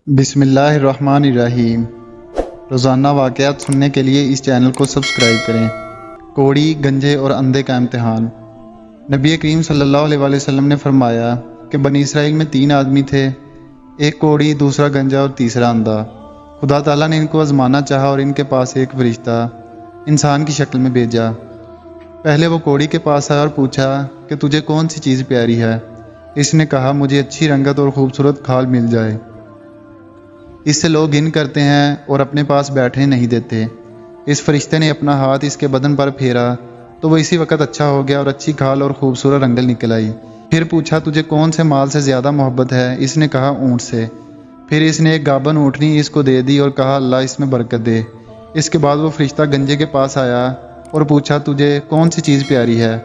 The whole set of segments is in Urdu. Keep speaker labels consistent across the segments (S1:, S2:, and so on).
S1: بسم اللہ الرحمن الرحیم۔ روزانہ واقعات سننے کے لیے اس چینل کو سبسکرائب کریں۔ کوڑی، گنجے اور اندھے کا امتحان۔ نبی کریم صلی اللہ علیہ وآلہ وسلم نے فرمایا کہ بنی اسرائیل میں 3 آدمی تھے، ایک کوڑی، دوسرا گنجا اور تیسرا اندھا۔ خدا تعالیٰ نے ان کو آزمانا چاہا اور ان کے پاس ایک فرشتہ انسان کی شکل میں بھیجا۔ پہلے وہ کوڑی کے پاس آیا اور پوچھا کہ تجھے کون سی چیز پیاری ہے؟ اس نے کہا مجھے اچھی رنگت اور خوبصورت کھال مل جائے، اس سے لوگ گھن کرتے ہیں اور اپنے پاس بیٹھنے نہیں دیتے۔ اس فرشتے نے اپنا ہاتھ اس کے بدن پر پھیرا تو وہ اسی وقت اچھا ہو گیا اور اچھی کھال اور خوبصورت رنگل نکل آئی۔ پھر پوچھا تجھے کون سے مال سے زیادہ محبت ہے؟ اس نے کہا اونٹ سے۔ پھر اس نے ایک گابن اونٹنی اس کو دے دی اور کہا اللہ اس میں برکت دے۔ اس کے بعد وہ فرشتہ گنجے کے پاس آیا اور پوچھا تجھے کون سی چیز پیاری ہے؟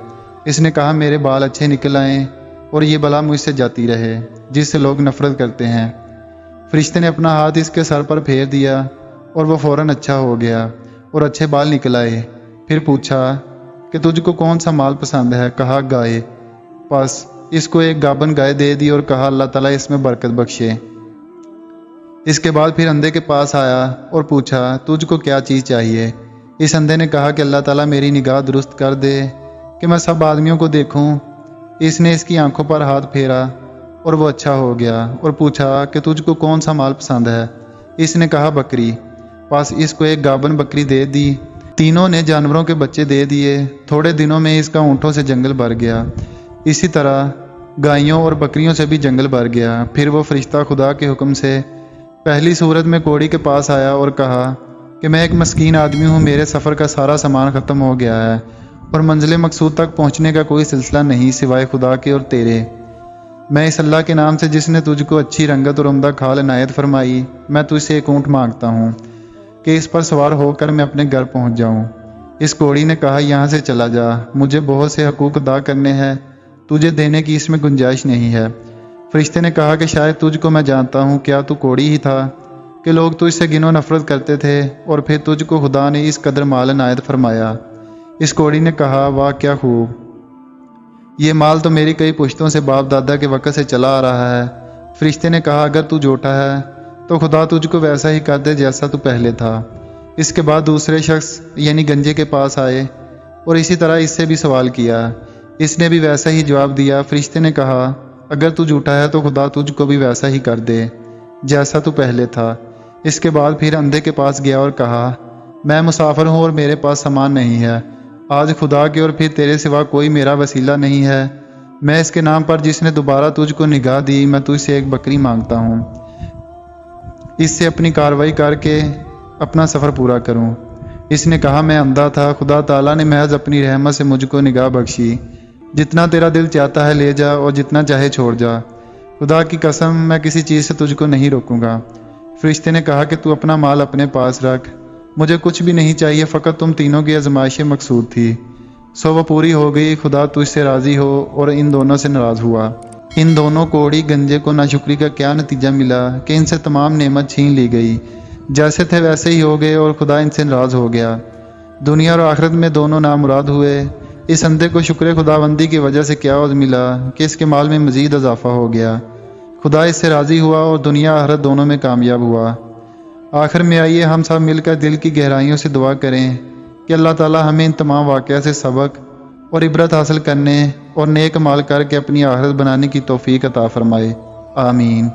S1: اس نے کہا میرے بال اچھے نکل آئیں اور یہ بلا مجھ سے جاتی رہے جس سے لوگ نفرت کرتے ہیں۔ فرشتے نے اپنا ہاتھ اس کے سر پر پھیر دیا اور وہ فوراً اچھا ہو گیا اور اچھے بال نکل آئے۔ پھر پوچھا کہ تجھ کو کون سا مال پسند ہے؟ کہا گائے۔ پس اس کو ایک گابن گائے دے دی اور کہا اللہ تعالیٰ اس میں برکت بخشے۔ اس کے بعد پھر اندھے کے پاس آیا اور پوچھا تجھ کو کیا چیز چاہیے؟ اس اندھے نے کہا کہ اللہ تعالیٰ میری نگاہ درست کر دے کہ میں سب آدمیوں کو دیکھوں۔ اس نے اس کی آنکھوں پر ہاتھ پھیرا اور وہ اچھا ہو گیا اور پوچھا کہ تجھ کو کون سا مال پسند ہے؟ اس نے کہا بکری۔ پس اس کو ایک گابن بکری دے دی۔ تینوں نے جانوروں کے بچے دے دیے۔ تھوڑے دنوں میں اس کا اونٹوں سے جنگل بھر گیا، اسی طرح گائیوں اور بکریوں سے بھی جنگل بھر گیا۔ پھر وہ فرشتہ خدا کے حکم سے پہلی صورت میں کوڑی کے پاس آیا اور کہا کہ میں ایک مسکین آدمی ہوں، میرے سفر کا سارا سامان ختم ہو گیا ہے اور منزل مقصود تک پہنچنے کا کوئی سلسلہ نہیں سوائے خدا کے اور تیرے۔ میں اس اللہ کے نام سے جس نے تجھ کو اچھی رنگت اور عمدہ کھال عنایت فرمائی، میں تجھ سے ایک اونٹ مانگتا ہوں کہ اس پر سوار ہو کر میں اپنے گھر پہنچ جاؤں۔ اس کوڑی نے کہا یہاں سے چلا جا، مجھے بہت سے حقوق ادا کرنے ہیں، تجھے دینے کی اس میں گنجائش نہیں ہے۔ فرشتے نے کہا کہ شاید تجھ کو میں جانتا ہوں، کیا تو کوڑی ہی تھا کہ لوگ تجھ سے گن و نفرت کرتے تھے اور پھر تجھ کو خدا نے اس قدر مال عنایت فرمایا؟ اس کوڑی نے کہا واہ کیا خوب، یہ مال تو میری کئی پشتوں سے باپ دادا کے وقت سے چلا آ رہا ہے۔ فرشتے نے کہا اگر تو جھوٹا ہے تو خدا تجھ کو ویسا ہی کر دے جیسا تو پہلے تھا۔ اس کے بعد دوسرے شخص یعنی گنجے کے پاس آئے اور اسی طرح اس سے بھی سوال کیا، اس نے بھی ویسا ہی جواب دیا۔ فرشتے نے کہا اگر تو جھوٹا ہے تو خدا تجھ کو بھی ویسا ہی کر دے جیسا تو پہلے تھا۔ اس کے بعد پھر اندھے کے پاس گیا اور کہا میں مسافر ہوں اور میرے پاس سامان نہیں ہے، آج خدا کے اور پھر تیرے سوا کوئی میرا وسیلہ نہیں ہے، میں اس کے نام پر جس نے دوبارہ تجھ کو نگاہ دی، میں تجھ سے ایک بکری مانگتا ہوں، اس سے اپنی کاروائی کر کے اپنا سفر پورا کروں۔ اس نے کہا میں اندھا تھا، خدا تعالیٰ نے محض اپنی رحمت سے مجھ کو نگاہ بخشی، جتنا تیرا دل چاہتا ہے لے جا اور جتنا چاہے چھوڑ جا، خدا کی قسم میں کسی چیز سے تجھ کو نہیں روکوں گا۔ فرشتے نے کہا کہ تو اپنا مال اپنے پاس رکھ، مجھے کچھ بھی نہیں چاہیے، فقط تم تینوں کی آزمائش مقصود تھی۔ سو وہ پوری ہو گئی، خدا تجھ سے راضی ہو اور ان دونوں سے ناراض ہوا۔ ان دونوں کوڑی گنجے کو ناشکری کا کیا نتیجہ ملا کہ ان سے تمام نعمت چھین لی گئی، جیسے تھے ویسے ہی ہو گئے اور خدا ان سے ناراض ہو گیا۔ دنیا اور آخرت میں دونوں نامراد ہوئے۔ اس اندھے کو شکر خداوندی کی وجہ سے کیا عوض ملا کہ اس کے مال میں مزید اضافہ ہو گیا، خدا اس سے راضی ہوا اور دنیا آخرت دونوں میں کامیاب ہوا۔ آخر میں آئیے ہم سب مل کر دل کی گہرائیوں سے دعا کریں کہ اللہ تعالیٰ ہمیں ان تمام واقعات سے سبق اور عبرت حاصل کرنے اور نیک مال کر کے اپنی آخرت بنانے کی توفیق عطا فرمائے۔ آمین۔